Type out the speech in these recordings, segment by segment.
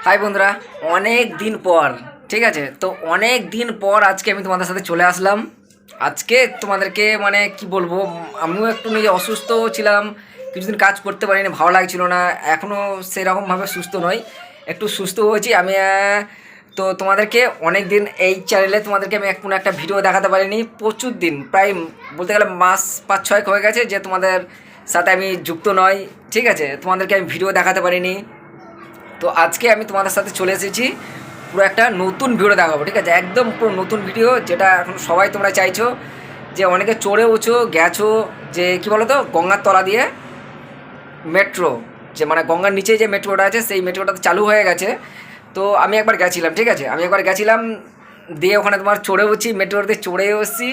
High বন্ধুরা, অনেক দিন পর, ঠিক আছে, তো অনেক দিন পর আজকে আমি তোমাদের সাথে চলে আসলাম। আজকে তোমাদেরকে মানে কি বলবো, আমিও একটু নিজে অসুস্থ ছিলাম, কিছুদিন কাজ করতে পারিনি, ভালো লাগছিল না। এখনও সেরকমভাবে সুস্থ নই, একটু সুস্থ হয়েছি আমি। তো তোমাদেরকে অনেক দিন এই চ্যানেলে তোমাদেরকে আমি কোনো একটা ভিডিও দেখাতে পারিনি, প্রচুর দিন, প্রায় বলতে গেলে মাস 5-6 হয়ে গেছে যে তোমাদের সাথে আমি যুক্ত নই। ঠিক আছে, তোমাদেরকে আমি ভিডিও দেখাতে পারিনি। তো আজকে আমি তোমাদের সাথে চলে এসেছি, পুরো একটা নতুন ভিডিও দেখাবো। ঠিক আছে, একদম পুরো নতুন ভিডিও, যেটা এখন সবাই তোমরা চাইছো, যে অনেকে চড়েওছো গেছো, যে কি বলো তো, গঙ্গার তলা দিয়ে মেট্রো, যে মানে গঙ্গার নিচে যে মেট্রোটা আছে সেই মেট্রোটা চালু হয়ে গেছে। তো আমি একবার গেছিলাম, ঠিক আছে, আমি একবার গেছিলাম, দিয়ে ওখানে তোমার চড়েওছি, মেট্রোতে চড়েও এসেছি।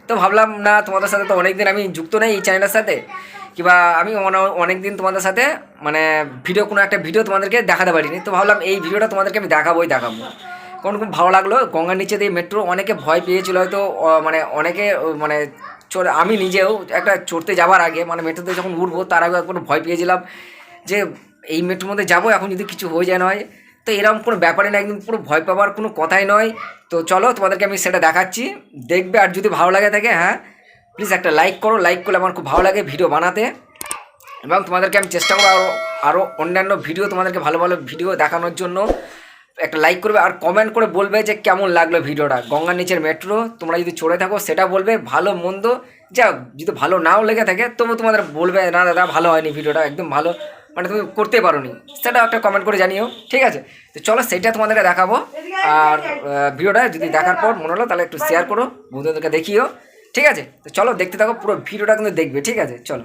তো ভাবলাম না, তোমাদের সাথে তো অনেক দিন আমি যুক্ত নেই এই চ্যানেলের সাথে, কিংবা আমি অনেক দিন তোমাদের সাথে মানে কোনো একটা ভিডিও তোমাদেরকে দেখাতে পারিনি। তো ভাবলাম এই ভিডিওটা তোমাদেরকে আমি দেখাবো। কারণ খুব ভালো লাগলো, গঙ্গার নিচে দিয়ে মেট্রো, অনেকে ভয় পেয়েছিল হয়তো, মানে অনেকে মানে আমি নিজেও একটা চড়তে যাওয়ার আগে, মানে মেট্রোতে যখন উঠবো তার আগে একবার ভয় পেয়েছিলাম যে এই মেট্রোর মধ্যে যাবো, এখন যদি কিছু হয়ে যায় নয়। তো এরকম কোনো ব্যাপারে না, একদম পুরো ভয় পাওয়ার কোনো কথাই নয়। তো চলো তোমাদেরকে আমি সেটা দেখাচ্ছি, দেখবে। আর যদি ভালো লাগে থাকে, হ্যাঁ প্লিজ একটা লাইক করো, লাইক করলে আমার খুব ভালো লাগে ভিডিও বানাতে। এবং তোমাদেরকে আমি চেষ্টা করবো আরও অন্যান্য ভিডিও, তোমাদেরকে ভালো ভালো ভিডিও দেখানোর জন্য। একটা লাইক করবে আর কমেন্ট করে বলবে যে কেমন লাগলো ভিডিওটা, গঙ্গার নিচের মেট্রো। তোমরা যদি চড়ে থাকো সেটা বলবে, ভালো মন্দ যা, যদি ভালো নাও লেগে থাকে তবু তোমাদের বলবে না দাদা ভালো হয়নি ভিডিওটা, একদম ভালো, মানে তুমি করতে পারো নি, সেটা একটা কমেন্ট করে জানিও। ঠিক আছে, তো চলো সেটা তোমাদেরকে দেখাবো। আর ভিডিওটা যদি দেখার পর মনে হলো তাহলে একটু শেয়ার করো, বন্ধুদেরকে দেখিও। ঠিক আছে, তো চলো দেখতে থাকো, পুরো ভিডিওটা কিন্তু দেখবে। ঠিক আছে, চলো।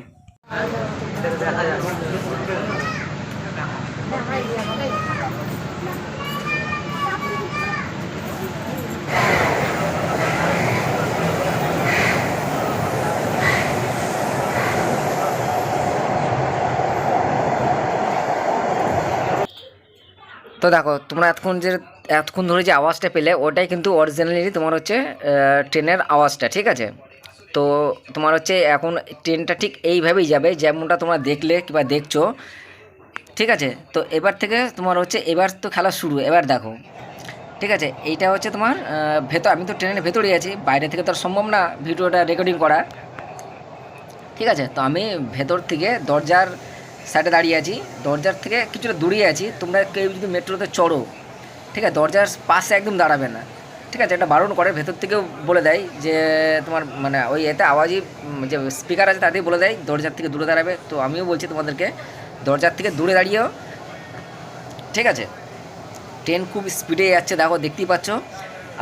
তো দেখো, তোমরা এতক্ষণ ধরে যে আওয়াজটা পেলে, ওটাই কিন্তু অরিজিনালি তোমার হচ্ছে ট্রেনের আওয়াজটা। ঠিক আছে, তো তোমার হচ্ছে এখন ট্রেনটা ঠিক এইভাবেই যাবে যেমনটা তোমরা দেখলে কিংবা দেখছো। ঠিক আছে, তো এবার থেকে তোমার হচ্ছে, এবার তো খেলা শুরু, এবার দেখো। ঠিক আছে, এইটা হচ্ছে তোমার ভেতর, আমি তো ট্রেনের ভেতরেই আছি, বাইরে থেকে তো আর সম্ভব না ভিডিওটা রেকর্ডিং করা। ঠিক আছে, তো আমি ভেতর থেকে দরজার সাইডে দাঁড়িয়ে আছি, দরজার থেকে কিছুটা দূরিয়ে আছি। তোমরা কেউ যদি মেট্রোতে চড়ো, ঠিক আছে, দরজার পাশে একদম দাঁড়াবে না। ঠিক আছে, এটা বারণ করে, ভেতর থেকেও বলে দেয় যে তোমার মানে ওই এতে আওয়াজই, যে স্পিকার আছে তাতেই বলে দেয় দরজার থেকে দূরে দাঁড়াবে। তো আমিও বলছি তোমাদেরকে দরজার থেকে দূরে দাঁড়িয়েও। ঠিক আছে, ট্রেন খুব স্পিডে যাচ্ছে, দেখো দেখতেই পাচ্ছ।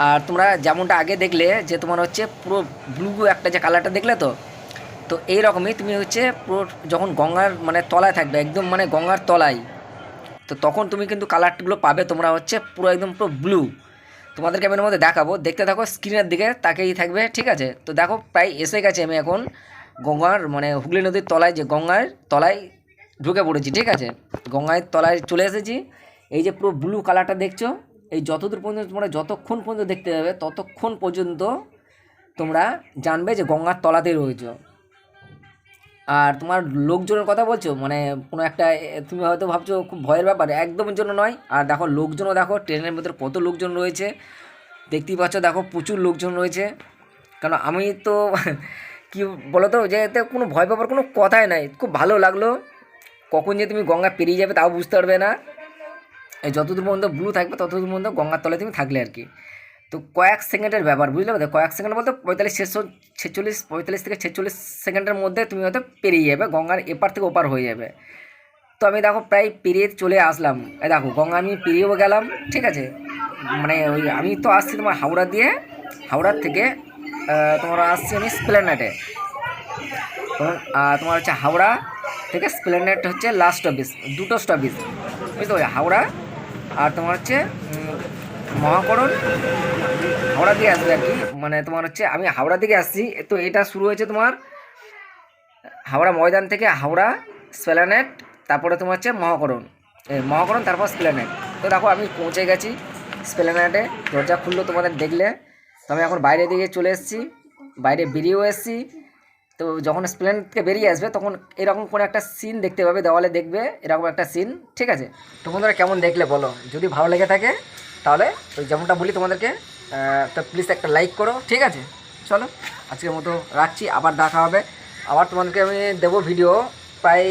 আর তোমরা যেমনটা আগে দেখলে যে তোমার হচ্ছে পুরো ব্লু একটা যে কালারটা দেখলে, তো তো এইরকমই তুমি হচ্ছে পুরো যখন গঙ্গার মানে তলায় থাকবে, একদম মানে গঙ্গার তলায়, তো তখন তুমি কিন্তু কালারগুলো পাবে তোমরা হচ্ছে পুরো একদম পুরো ব্লু। তোমাদেরকে আমি এর মধ্যে দেখাবো, দেখতে থাকো, স্ক্রিনের দিকে তাকেই থাকবে। ঠিক আছে, তো দেখো প্রায় এসে গেছে, আমি এখন গঙ্গার মানে হুগলি নদীর তলায়, যে গঙ্গার তলায় ঢুকে পড়েছি। ঠিক আছে, গঙ্গার তলায় চলে এসেছি। এই যে পুরো ব্লু কালারটা দেখছো, এই যতদূর পর্যন্ত তোমরা যতক্ষণ পর্যন্ত দেখতে যাবে ততক্ষণ পর্যন্ত তোমরা জানবে যে গঙ্গার তলাতেই রয়েছে। আর তোমার লোকজনের কথা বলছো, মানে কোনো একটা তুমি হয়তো ভাবছো খুব ভয়ের ব্যাপার, একদমের জন্য নয়। আর দেখো লোকজনও, দেখো ট্রেনের ভিতরে কত লোকজন রয়েছে, দেখতেই পাচ্ছ, দেখো প্রচুর লোকজন রয়েছে। কারণ আমি তো কী বলো তো, যে এতে কোনো ভয় পাবার কোনো কথাই নাই, খুব ভালো লাগলো। কখন যে তুমি গঙ্গা পেরিয়ে যাবে তাও বুঝতে পারবে না, এই যতদূর পর্যন্ত ব্লু থাকবে ততদূর পর্যন্ত গঙ্গার তলায় তুমি থাকলে আর কি। তো কয়েক সেকেন্ডের ব্যাপার, বুঝলে, কয়েক সেকেন্ড বলতে 45 থেকে 46 সেকেন্ডের মধ্যে তুমি হয়তো পেরিয়ে যাবে, গঙ্গার এপার থেকে ওপার হয়ে যাবে। তো আমি দেখো প্রায় পেরিয়ে চলে আসলাম, এই দেখো গঙ্গা আমি পেরিয়েও গেলাম। ঠিক আছে, মানে ওই আমি তো আসছি তোমার হাওড়া দিয়ে, হাওড়ার থেকে তোমার আসছি আমি স্প্লেনেডে। তোমার হচ্ছে হাওড়া থেকে স্প্লেনেড হচ্ছে লাস্ট স্টপেজ, দুটো স্টপেজ, বুঝতে পারছি, হাওড়া আর তোমার হচ্ছে মহাকরণ, হাওড়া দিয়ে আসবে আর কি। মানে তোমার হচ্ছে আমি হাওড়া থেকে আসছি, তো এটা শুরু হয়েছে তোমার হাওড়া ময়দান থেকে, হাওড়া স্প্ল্যানেড, তারপরে তোমার হচ্ছে মহাকরণ, তারপর স্প্ল্যানেড। তো দেখো আমি পৌঁছে গেছি স্প্ল্যানেডে, দরজা খুললো তোমাদের দেখলে। তো আমি এখন বাইরে দিকে চলে এসেছি, বাইরে বেরিয়েও এসেছি। তো যখন স্প্লেন থেকে বেরিয়ে আসবে তখন এরকম কোনো একটা সিন দেখতে পাবে, দেওয়ালে দেখবে এরকম একটা সিন, ঠিক আছে? তো বন্ধুরা কেমন দেখলে বলো, যদি ভালো লেগে থাকে তাহলে ওই যেমনটা বলি তোমাদেরকে, তো প্লিজ একটা লাইক করো, ঠিক আছে? চলো আজকের মতো রাখছি, আবার দেখা হবে, আবার তোমাদেরকে আমি দেবো ভিডিও প্রায়